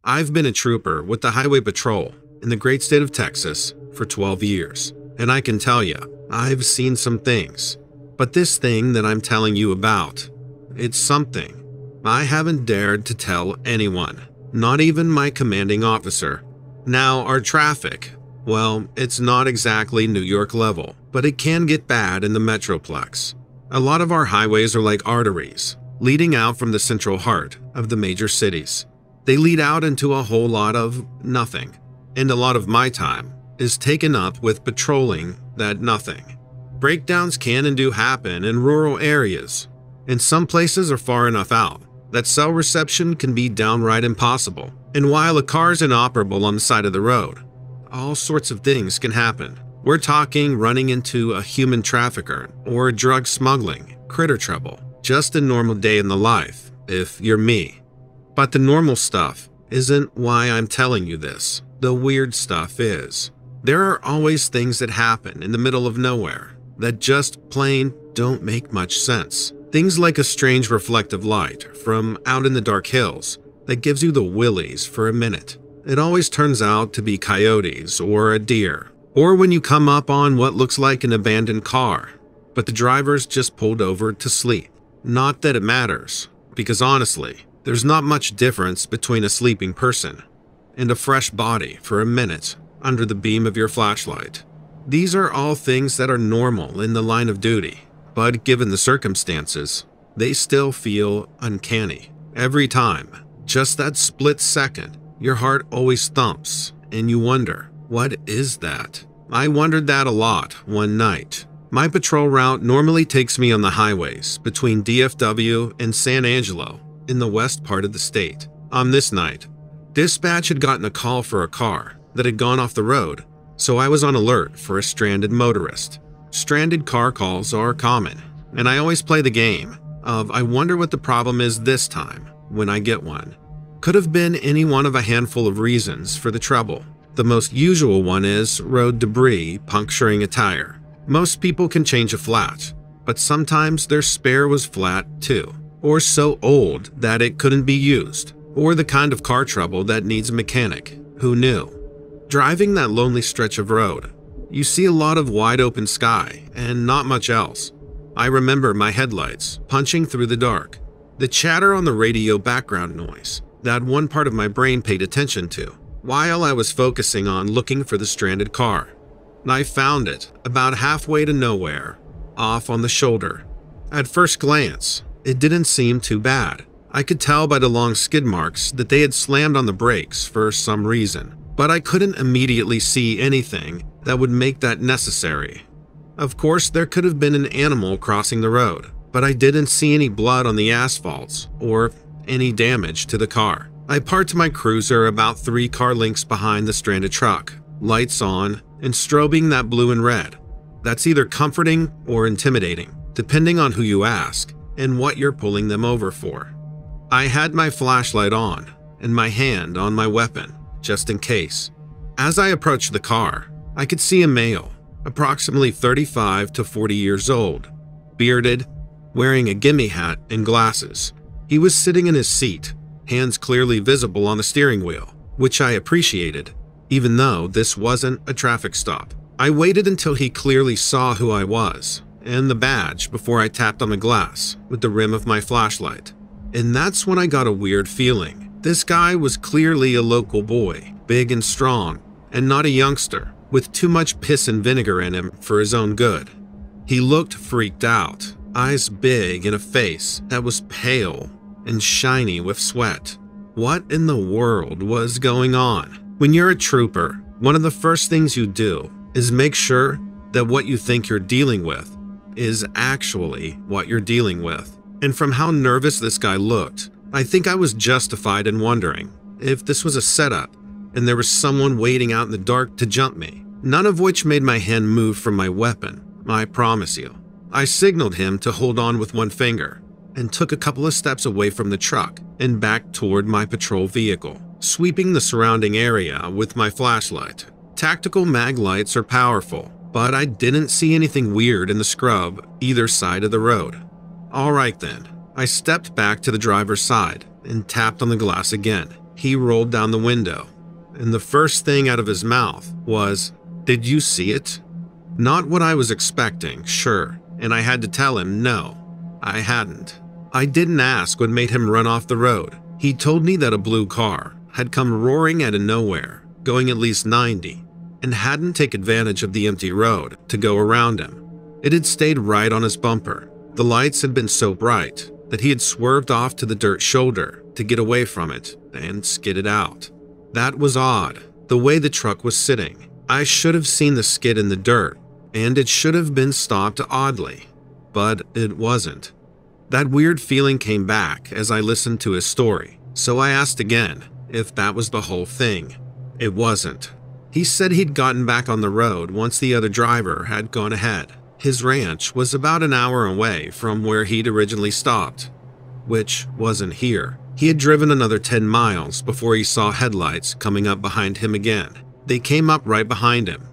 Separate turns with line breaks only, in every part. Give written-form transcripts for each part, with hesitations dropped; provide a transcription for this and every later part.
I've been a trooper with the Highway Patrol in the great state of Texas for 12 years, and I can tell you, I've seen some things. But this thing that I'm telling you about, it's something I haven't dared to tell anyone, not even my commanding officer. Now, our traffic, well, it's not exactly New York level, but it can get bad in the Metroplex. A lot of our highways are like arteries, leading out from the central heart of the major cities. They lead out into a whole lot of nothing, and a lot of my time is taken up with patrolling that nothing. Breakdowns can and do happen in rural areas, and some places are far enough out that cell reception can be downright impossible. And while a car's inoperable on the side of the road, all sorts of things can happen. We're talking running into a human trafficker or drug smuggling, critter trouble, just a normal day in the life, if you're me. But the normal stuff isn't why I'm telling you this. The weird stuff is. There are always things that happen in the middle of nowhere that just plain don't make much sense. Things like a strange reflective light from out in the dark hills that gives you the willies for a minute. It always turns out to be coyotes or a deer. Or when you come up on what looks like an abandoned car, but the driver's just pulled over to sleep. Not that it matters, because honestly, there's not much difference between a sleeping person and a fresh body for a minute under the beam of your flashlight. These are all things that are normal in the line of duty, but given the circumstances, they still feel uncanny. Every time, just that split second, your heart always thumps and you wonder, what is that? I wondered that a lot one night. My patrol route normally takes me on the highways between DFW and San Angelo in the west part of the state. On this night, dispatch had gotten a call for a car that had gone off the road, so I was on alert for a stranded motorist. Stranded car calls are common, and I always play the game of I wonder what the problem is this time when I get one. Could have been any one of a handful of reasons for the trouble. The most usual one is road debris puncturing a tire. Most people can change a flat, but sometimes their spare was flat too, or so old that it couldn't be used, or the kind of car trouble that needs a mechanic. Who knew? Driving that lonely stretch of road, you see a lot of wide open sky and not much else. I remember my headlights punching through the dark, the chatter on the radio background noise that one part of my brain paid attention to while I was focusing on looking for the stranded car. I found it about halfway to nowhere, off on the shoulder. At first glance, it didn't seem too bad. I could tell by the long skid marks that they had slammed on the brakes for some reason, but I couldn't immediately see anything that would make that necessary. Of course, there could have been an animal crossing the road, but I didn't see any blood on the asphalts or any damage to the car. I parked my cruiser about 3 car lengths behind the stranded truck, lights on, and strobing that blue and red. That's either comforting or intimidating, depending on who you ask and what you're pulling them over for. I had my flashlight on and my hand on my weapon, just in case. As I approached the car, I could see a male, approximately 35 to 40 years old, bearded, wearing a gimme hat and glasses. He was sitting in his seat, hands clearly visible on the steering wheel, which I appreciated, even though this wasn't a traffic stop. I waited until he clearly saw who I was and the badge before I tapped on the glass with the rim of my flashlight. And that's when I got a weird feeling. This guy was clearly a local boy, big and strong, and not a youngster with too much piss and vinegar in him for his own good. He looked freaked out, eyes big and a face that was pale and shiny with sweat. What in the world was going on? When you're a trooper, one of the first things you do is make sure that what you think you're dealing with is actually what you're dealing with. And from how nervous this guy looked, I think I was justified in wondering if this was a setup and there was someone waiting out in the dark to jump me. None of which made my hand move from my weapon, I promise you. I signaled him to hold on with one finger and took a couple of steps away from the truck and back toward my patrol vehicle, sweeping the surrounding area with my flashlight. Tactical mag lights are powerful, but I didn't see anything weird in the scrub either side of the road. All right then, I stepped back to the driver's side and tapped on the glass again. He rolled down the window, and the first thing out of his mouth was, "Did you see it?" Not what I was expecting, sure, and I had to tell him no, I hadn't. I didn't ask what made him run off the road. He told me that a blue car had come roaring out of nowhere, going at least 90, and hadn't taken advantage of the empty road to go around him. It had stayed right on his bumper. The lights had been so bright that he had swerved off to the dirt shoulder to get away from it and skidded out. That was odd, the way the truck was sitting. I should have seen the skid in the dirt, and it should have been stopped oddly, but it wasn't. That weird feeling came back as I listened to his story, so I asked again if that was the whole thing. It wasn't. He said he'd gotten back on the road once the other driver had gone ahead. His ranch was about an hour away from where he'd originally stopped, which wasn't here. He had driven another 10 miles before he saw headlights coming up behind him again. They came up right behind him,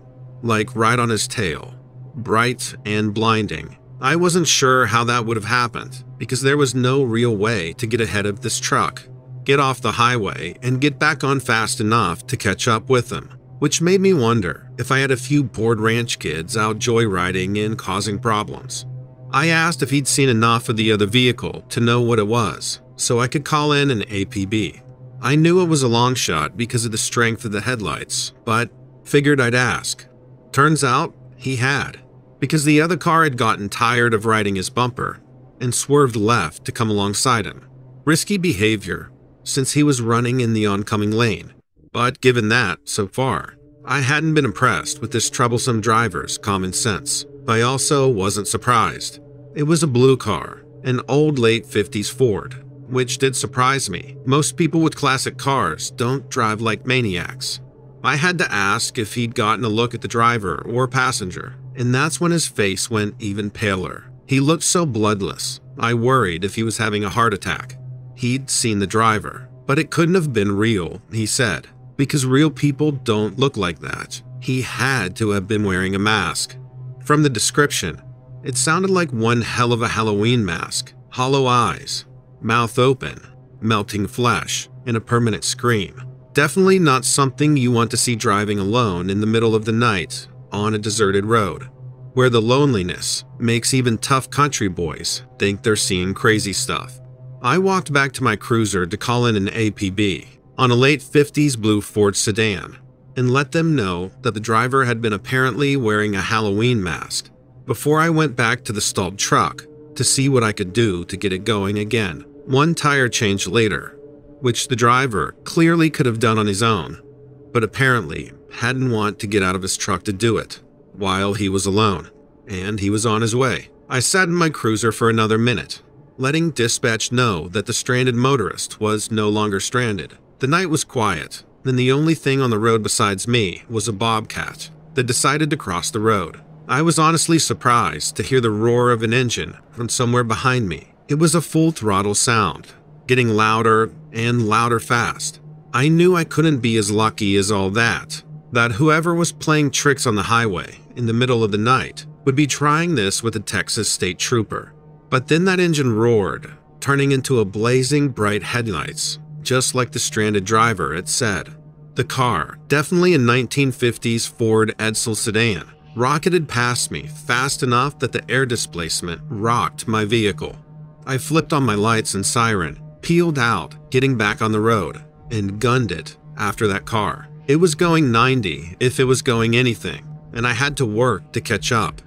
like right on his tail, bright and blinding. I wasn't sure how that would have happened because there was no real way to get ahead of this truck, get off the highway, and get back on fast enough to catch up with them, which made me wonder if I had a few bored ranch kids out joyriding and causing problems. I asked if he'd seen enough of the other vehicle to know what it was, so I could call in an APB. I knew it was a long shot because of the strength of the headlights, but figured I'd ask. Turns out he had, because the other car had gotten tired of riding his bumper and swerved left to come alongside him. Risky behavior, since he was running in the oncoming lane, but given that, so far, I hadn't been impressed with this troublesome driver's common sense. I also wasn't surprised. It was a blue car, an old late 50s Ford, which did surprise me. Most people with classic cars don't drive like maniacs. I had to ask if he'd gotten a look at the driver or passenger, and that's when his face went even paler. He looked so bloodless, I worried if he was having a heart attack. He'd seen the driver, but it couldn't have been real, he said, because real people don't look like that. He had to have been wearing a mask. From the description, it sounded like one hell of a Halloween mask. Hollow eyes, mouth open, melting flesh, and a permanent scream. Definitely not something you want to see driving alone in the middle of the night on a deserted road, where the loneliness makes even tough country boys think they're seeing crazy stuff. I walked back to my cruiser to call in an APB on a late 50s blue Ford sedan and let them know that the driver had been apparently wearing a Halloween mask before I went back to the stalled truck to see what I could do to get it going again. One tire change later, which the driver clearly could have done on his own, but apparently hadn't want to get out of his truck to do it while he was alone, and he was on his way. I sat in my cruiser for another minute, letting dispatch know that the stranded motorist was no longer stranded. The night was quiet, and the only thing on the road besides me was a bobcat that decided to cross the road. I was honestly surprised to hear the roar of an engine from somewhere behind me. It was a full throttle sound, getting louder and louder fast. I knew I couldn't be as lucky as all that whoever was playing tricks on the highway in the middle of the night would be trying this with a Texas state trooper. But then that engine roared, turning into a blazing bright headlights, just like the stranded driver had said. The car, definitely a 1950s Ford Edsel sedan, rocketed past me fast enough that the air displacement rocked my vehicle. I flipped on my lights and siren, peeled out, getting back on the road, and gunned it after that car. It was going 90 if it was going anything, and I had to work to catch up.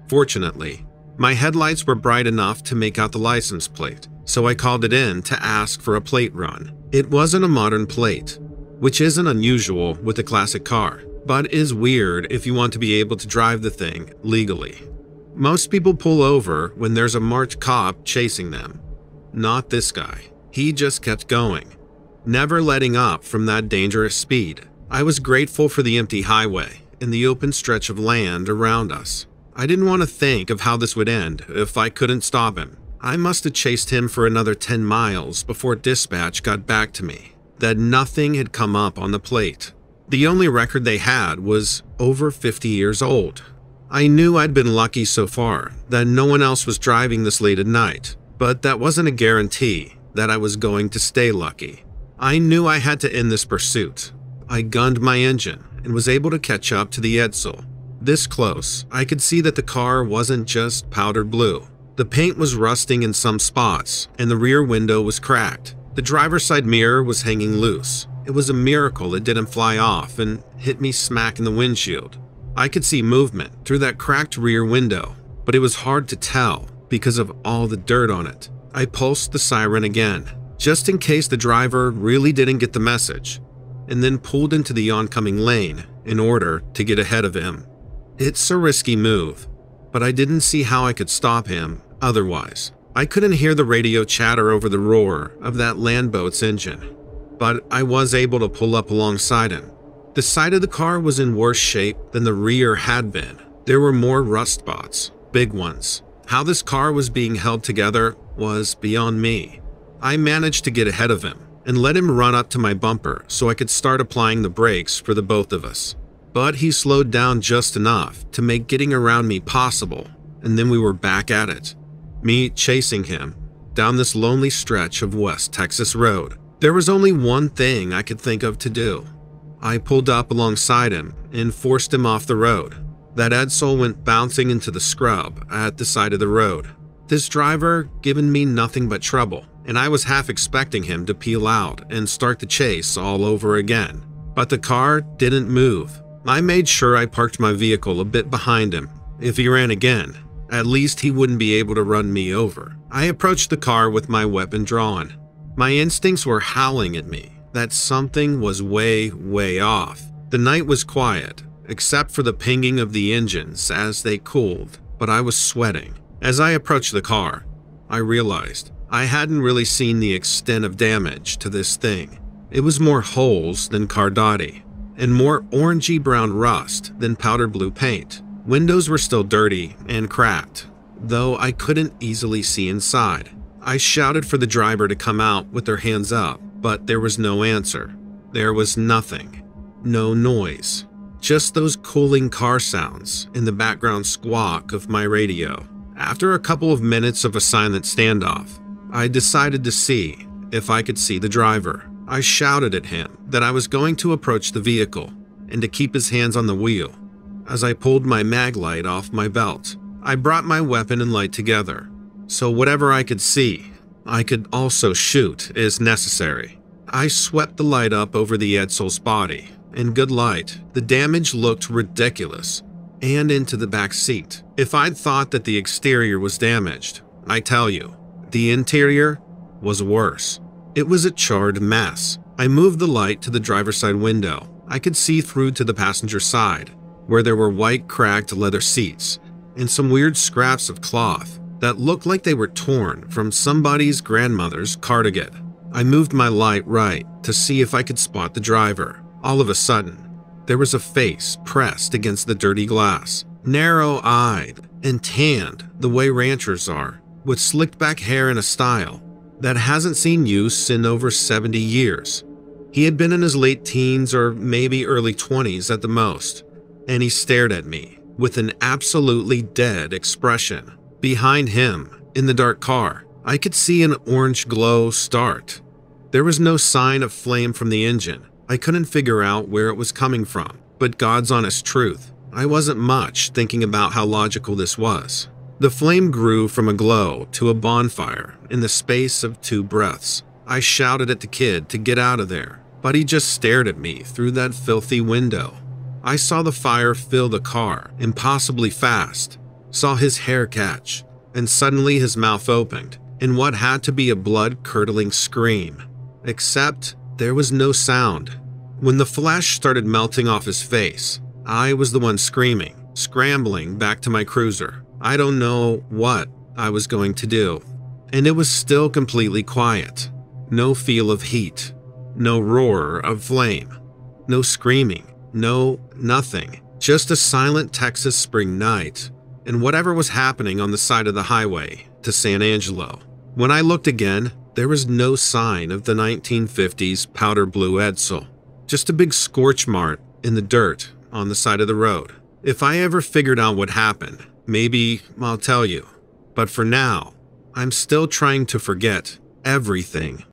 Fortunately, my headlights were bright enough to make out the license plate, so I called it in to ask for a plate run. It wasn't a modern plate, which isn't unusual with a classic car, but is weird if you want to be able to drive the thing legally. Most people pull over when there's a marked cop chasing them. Not this guy. He just kept going, never letting up from that dangerous speed. I was grateful for the empty highway and the open stretch of land around us. I didn't want to think of how this would end if I couldn't stop him. I must have chased him for another 10 miles before dispatch got back to me that nothing had come up on the plate. The only record they had was over 50 years old. I knew I'd been lucky so far that no one else was driving this late at night, but that wasn't a guarantee that I was going to stay lucky. I knew I had to end this pursuit. I gunned my engine and was able to catch up to the Edsel. This close, I could see that the car wasn't just powdered blue. The paint was rusting in some spots, and the rear window was cracked. The driver's side mirror was hanging loose. It was a miracle it didn't fly off and hit me smack in the windshield. I could see movement through that cracked rear window, but it was hard to tell because of all the dirt on it. I pulsed the siren again, just in case the driver really didn't get the message, and then pulled into the oncoming lane in order to get ahead of him. It's a risky move, but I didn't see how I could stop him otherwise. I couldn't hear the radio chatter over the roar of that land boat's engine, but I was able to pull up alongside him. The side of the car was in worse shape than the rear had been. There were more rust spots, big ones. How this car was being held together was beyond me. I managed to get ahead of him and let him run up to my bumper so I could start applying the brakes for the both of us. But he slowed down just enough to make getting around me possible, and then we were back at it. Me chasing him down this lonely stretch of West Texas road. There was only one thing I could think of to do. I pulled up alongside him and forced him off the road. That Edsel went bouncing into the scrub at the side of the road. This driver given me nothing but trouble, and I was half expecting him to peel out and start the chase all over again. But the car didn't move. I made sure I parked my vehicle a bit behind him. If he ran again, at least he wouldn't be able to run me over. I approached the car with my weapon drawn. My instincts were howling at me that something was way off. The night was quiet, except for the pinging of the engines as they cooled, but I was sweating. As I approached the car, I realized I hadn't really seen the extent of damage to this thing. It was more holes than Cardati, and more orangey brown rust than powder blue paint. Windows were still dirty and cracked, though I couldn't easily see inside. I shouted for the driver to come out with their hands up, but there was no answer. There was nothing. No noise. Just those cooling car sounds and the background squawk of my radio. After a couple of minutes of a silent standoff, I decided to see if I could see the driver. I shouted at him that I was going to approach the vehicle and to keep his hands on the wheel. As I pulled my mag light off my belt, I brought my weapon and light together, so whatever I could see, I could also shoot as necessary. I swept the light up over the Edsel's body. In good light, the damage looked ridiculous, and into the back seat. If I'd thought that the exterior was damaged, I tell you, the interior was worse. It was a charred mess. I moved the light to the driver's side window. I could see through to the passenger side, where there were white cracked leather seats and some weird scraps of cloth that looked like they were torn from somebody's grandmother's cardigan. I moved my light right to see if I could spot the driver. All of a sudden, there was a face pressed against the dirty glass, narrow-eyed and tanned the way ranchers are, with slicked back hair in a style that hasn't seen use in over 70 years. He had been in his late teens or maybe early 20s at the most, and he stared at me with an absolutely dead expression. Behind him, in the dark car, I could see an orange glow start. There was no sign of flame from the engine. I couldn't figure out where it was coming from, but God's honest truth, I wasn't much thinking about how logical this was. The flame grew from a glow to a bonfire in the space of 2 breaths. I shouted at the kid to get out of there, but he just stared at me through that filthy window. I saw the fire fill the car impossibly fast, saw his hair catch, and suddenly his mouth opened in what had to be a blood-curdling scream. Except there was no sound. When the flesh started melting off his face, I was the one screaming, scrambling back to my cruiser. I don't know what I was going to do. And it was still completely quiet. No feel of heat. No roar of flame. No screaming. No nothing. Just a silent Texas spring night and whatever was happening on the side of the highway to San Angelo. When I looked again, there was no sign of the 1950s powder blue Edsel. Just a big scorch mark in the dirt on the side of the road. If I ever figured out what happened, maybe I'll tell you. But for now, I'm still trying to forget everything.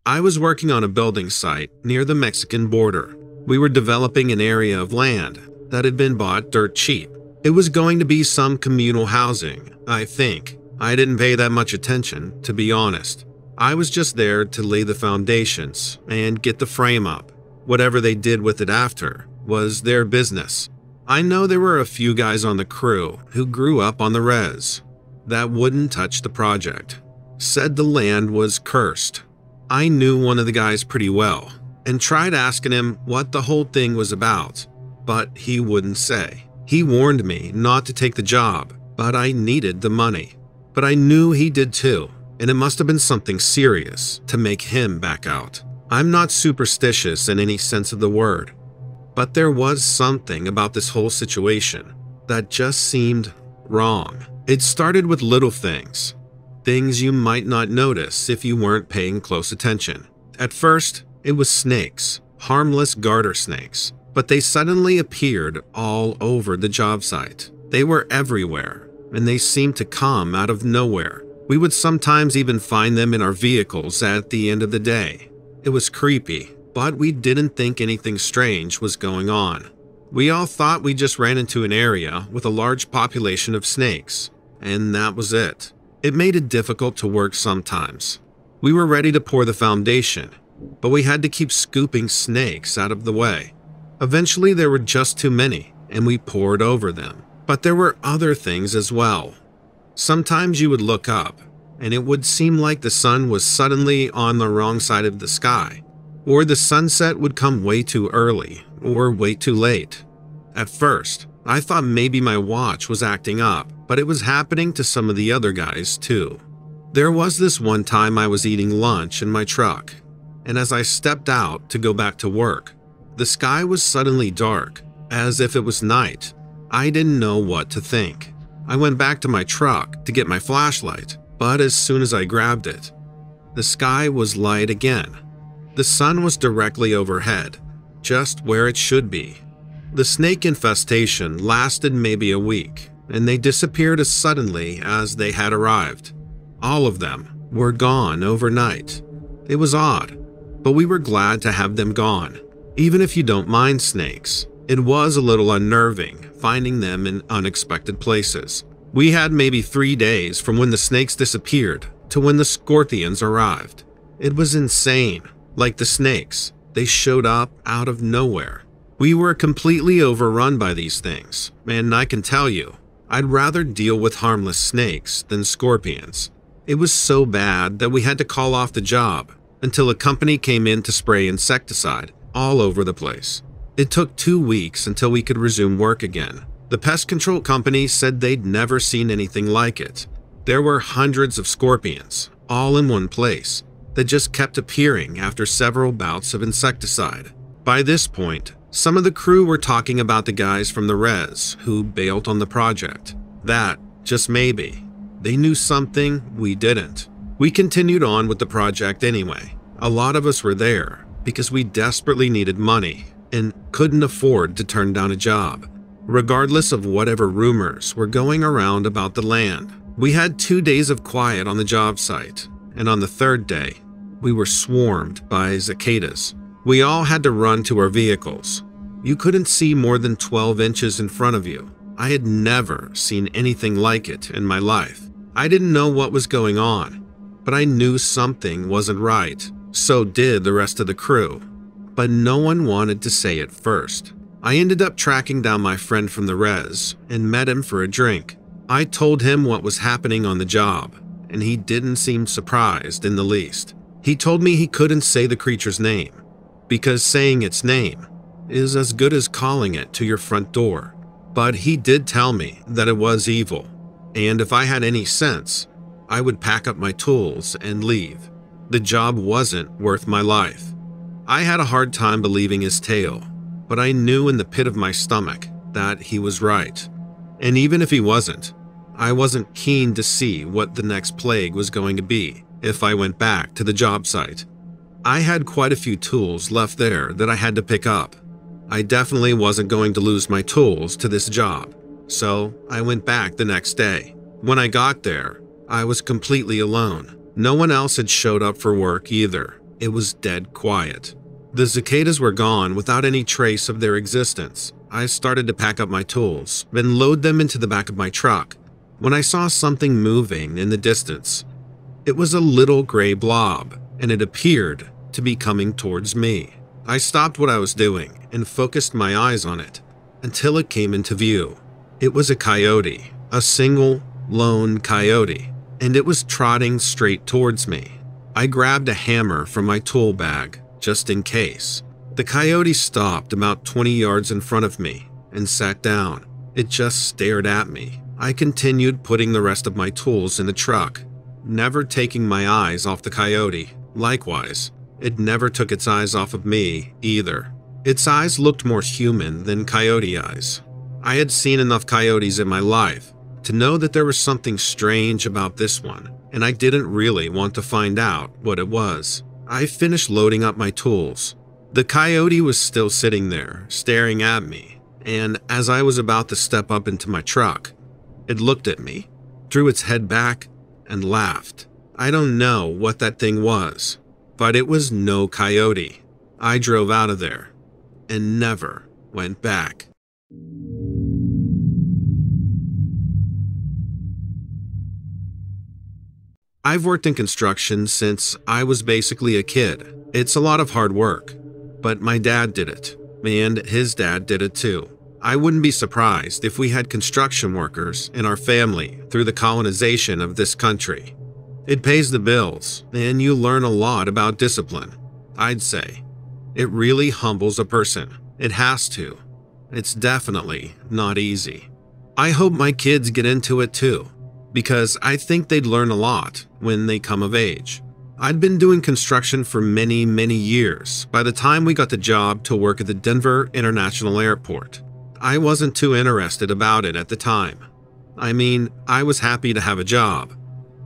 I was working on a building site near the Mexican border. We were developing an area of land that had been bought dirt cheap. It was going to be some communal housing, I think. I didn't pay that much attention, to be honest. I was just there to lay the foundations and get the frame up. Whatever they did with it after was their business. I know there were a few guys on the crew who grew up on the res that wouldn't touch the project, said the land was cursed. I knew one of the guys pretty well and tried asking him what the whole thing was about, but he wouldn't say. He warned me not to take the job, but I needed the money. But I knew he did too, and it must have been something serious to make him back out. I'm not superstitious in any sense of the word, but there was something about this whole situation that just seemed wrong. It started with little things you might not notice if you weren't paying close attention. At first, it was snakes, harmless garter snakes, but they suddenly appeared all over the job site. They were everywhere, and they seemed to come out of nowhere. We would sometimes even find them in our vehicles at the end of the day. It was creepy, but we didn't think anything strange was going on. We all thought we just ran into an area with a large population of snakes, and that was it. It made it difficult to work sometimes. We were ready to pour the foundation, but we had to keep scooping snakes out of the way. Eventually there were just too many, and we poured over them. But there were other things as well. Sometimes you would look up, and it would seem like the sun was suddenly on the wrong side of the sky, or the sunset would come way too early or way too late. At first, I thought maybe my watch was acting up, but it was happening to some of the other guys too. There was this one time I was eating lunch in my truck, and as I stepped out to go back to work, the sky was suddenly dark, as if it was night. I didn't know what to think. I went back to my truck to get my flashlight, but as soon as I grabbed it, the sky was light again. The sun was directly overhead, just where it should be. The snake infestation lasted maybe a week, and they disappeared as suddenly as they had arrived. All of them were gone overnight. It was odd, but we were glad to have them gone. Even if you don't mind snakes, it was a little unnerving finding them in unexpected places. We had maybe 3 days from when the snakes disappeared to when the scorpions arrived. It was insane. Like the snakes, they showed up out of nowhere. We were completely overrun by these things, and I can tell you, I'd rather deal with harmless snakes than scorpions. It was so bad that we had to call off the job until a company came in to spray insecticide all over the place. It took 2 weeks until we could resume work again. The pest control company said they'd never seen anything like it. There were hundreds of scorpions, all in one place, that just kept appearing after several bouts of insecticide. By this point, some of the crew were talking about the guys from the res who bailed on the project. That, just maybe, they knew something we didn't. We continued on with the project anyway. A lot of us were there because we desperately needed money and couldn't afford to turn down a job, regardless of whatever rumors were going around about the land. We had 2 days of quiet on the job site, and on the third day, we were swarmed by cicadas. We all had to run to our vehicles. You couldn't see more than 12 inches in front of you. I had never seen anything like it in my life. I didn't know what was going on, but I knew something wasn't right. So did the rest of the crew, but no one wanted to say it first. I ended up tracking down my friend from the res and met him for a drink. I told him what was happening on the job, and he didn't seem surprised in the least. He told me he couldn't say the creature's name, because saying its name is as good as calling it to your front door. But he did tell me that it was evil, and if I had any sense, I would pack up my tools and leave. The job wasn't worth my life. I had a hard time believing his tale, but I knew in the pit of my stomach that he was right. And even if he wasn't, I wasn't keen to see what the next plague was going to be if I went back to the job site. I had quite a few tools left there that I had to pick up. I definitely wasn't going to lose my tools to this job, so I went back the next day. When I got there, I was completely alone. No one else had showed up for work either. It was dead quiet. The cicadas were gone without any trace of their existence. I started to pack up my tools, then load them into the back of my truck, when I saw something moving in the distance. It was a little gray blob, and it appeared to be coming towards me. I stopped what I was doing and focused my eyes on it until it came into view. It was a coyote, a single, lone coyote, and it was trotting straight towards me. I grabbed a hammer from my tool bag, just in case. The coyote stopped about 20 yards in front of me and sat down. It just stared at me. I continued putting the rest of my tools in the truck, never taking my eyes off the coyote. Likewise, it never took its eyes off of me either. Its eyes looked more human than coyote eyes. I had seen enough coyotes in my life to know that there was something strange about this one, and I didn't really want to find out what it was. I finished loading up my tools. The coyote was still sitting there, staring at me, and as I was about to step up into my truck, it looked at me, threw its head back, and laughed. I don't know what that thing was, but it was no coyote. I drove out of there and never went back. I've worked in construction since I was basically a kid. It's a lot of hard work, but my dad did it, and his dad did it too. I wouldn't be surprised if we had construction workers in our family through the colonization of this country. It pays the bills, and you learn a lot about discipline, I'd say. It really humbles a person. It has to. It's definitely not easy. I hope my kids get into it too, because I think they'd learn a lot when they come of age. I'd been doing construction for many, many years by the time we got the job to work at the Denver International Airport. I wasn't too interested about it at the time. I mean, I was happy to have a job,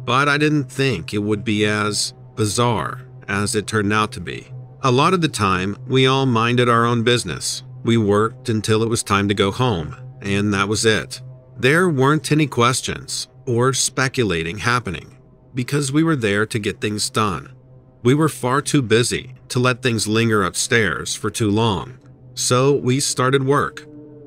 but I didn't think it would be as bizarre as it turned out to be. A lot of the time, we all minded our own business. We worked until it was time to go home, and that was it. There weren't any questions or speculating happening, because we were there to get things done. We were far too busy to let things linger upstairs for too long, so we started work.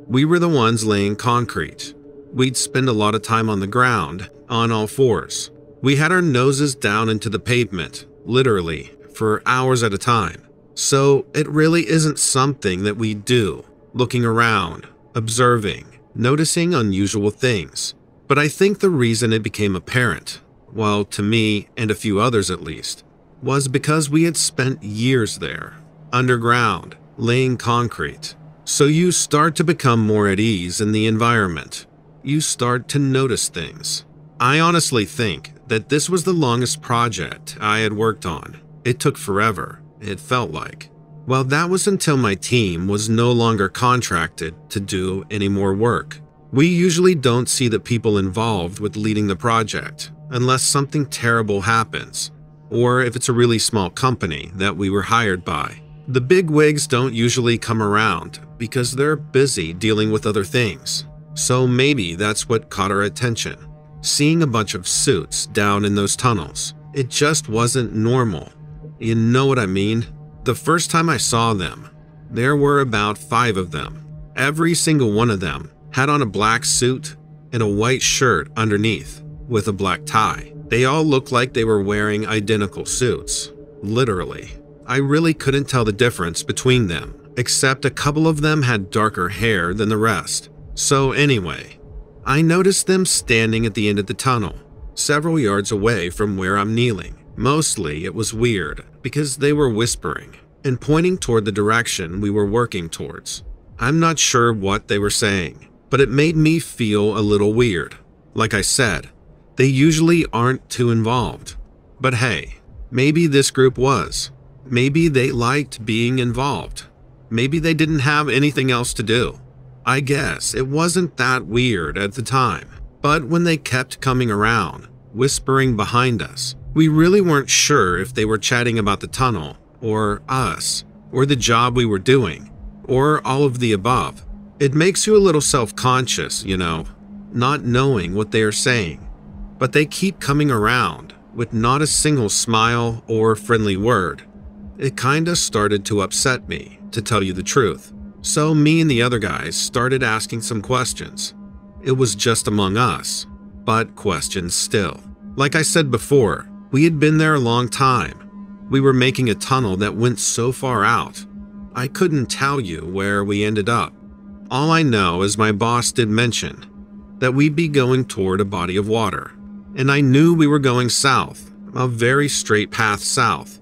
We were the ones laying concrete. We'd spend a lot of time on the ground, on all fours. We had our noses down into the pavement, literally, for hours at a time. So it really isn't something that we do, looking around, observing, noticing unusual things. But I think the reason it became apparent, well, to me and a few others at least, was because we had spent years there, underground, laying concrete. So you start to become more at ease in the environment. You start to notice things. I honestly think that this was the longest project I had worked on. It took forever, it felt like. Well, that was until my team was no longer contracted to do any more work. We usually don't see the people involved with leading the project unless something terrible happens, or if it's a really small company that we were hired by. The big wigs don't usually come around because they're busy dealing with other things. So maybe that's what caught our attention. Seeing a bunch of suits down in those tunnels. It just wasn't normal. You know what I mean? The first time I saw them, there were about 5 of them. Every single one of them had on a black suit and a white shirt underneath with a black tie. They all looked like they were wearing identical suits, literally. I really couldn't tell the difference between them, except a couple of them had darker hair than the rest. So anyway, I noticed them standing at the end of the tunnel, several yards away from where I'm kneeling. Mostly it was weird because they were whispering and pointing toward the direction we were working towards. I'm not sure what they were saying, but it made me feel a little weird. Like I said, they usually aren't too involved. But hey, maybe this group was. Maybe they liked being involved. Maybe they didn't have anything else to do. I guess it wasn't that weird at the time. But when they kept coming around, whispering behind us, we really weren't sure if they were chatting about the tunnel, or us, or the job we were doing, or all of the above. It makes you a little self-conscious, you know, not knowing what they are saying. But they keep coming around with not a single smile or friendly word. It kinda started to upset me, to tell you the truth. So me and the other guys started asking some questions. It was just among us, but questions still. Like I said before, we had been there a long time. We were making a tunnel that went so far out. I couldn't tell you where we ended up. All I know is my boss did mention that we'd be going toward a body of water, and I knew we were going south, a very straight path south.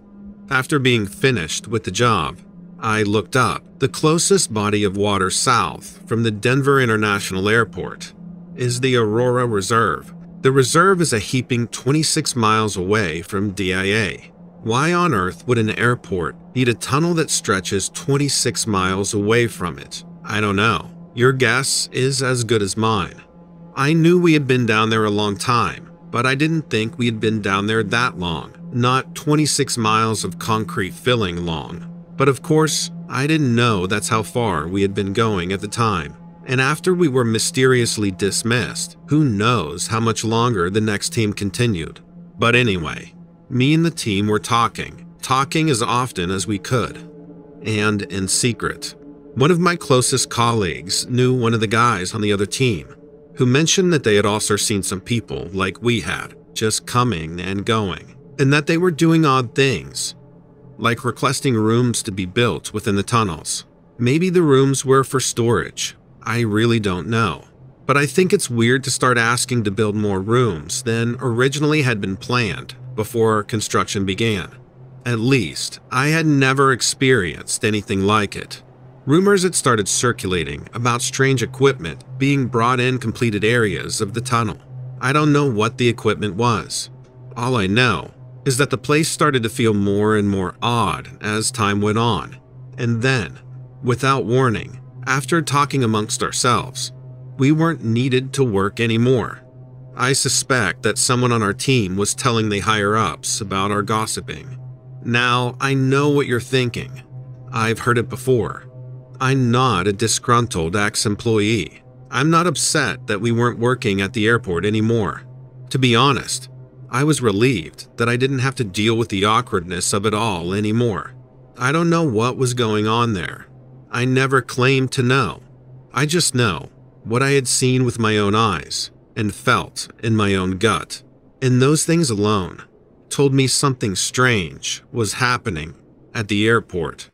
After being finished with the job, I looked up. The closest body of water south from the Denver International Airport is the Aurora Reserve. The reserve is a heaping 26 miles away from DIA. Why on earth would an airport need a tunnel that stretches 26 miles away from it? I don't know. Your guess is as good as mine. I knew we had been down there a long time, but I didn't think we had been down there that long. Not 26 miles of concrete filling long. But of course, I didn't know that's how far we had been going at the time. And after we were mysteriously dismissed, who knows how much longer the next team continued. But anyway, me and the team were talking as often as we could, and in secret. One of my closest colleagues knew one of the guys on the other team, who mentioned that they had also seen some people like we had, just coming and going, and that they were doing odd things, like requesting rooms to be built within the tunnels. Maybe the rooms were for storage. I really don't know. But I think it's weird to start asking to build more rooms than originally had been planned before construction began. At least, I had never experienced anything like it. Rumors had started circulating about strange equipment being brought in completed areas of the tunnel. I don't know what the equipment was. All I know is that the place started to feel more and more odd as time went on. And then, without warning, after talking amongst ourselves, we weren't needed to work anymore. I suspect that someone on our team was telling the higher-ups about our gossiping. Now, I know what you're thinking. I've heard it before. I'm not a disgruntled ex-employee. I'm not upset that we weren't working at the airport anymore. To be honest, I was relieved that I didn't have to deal with the awkwardness of it all anymore. I don't know what was going on there. I never claimed to know. I just know what I had seen with my own eyes and felt in my own gut. And those things alone told me something strange was happening at the airport.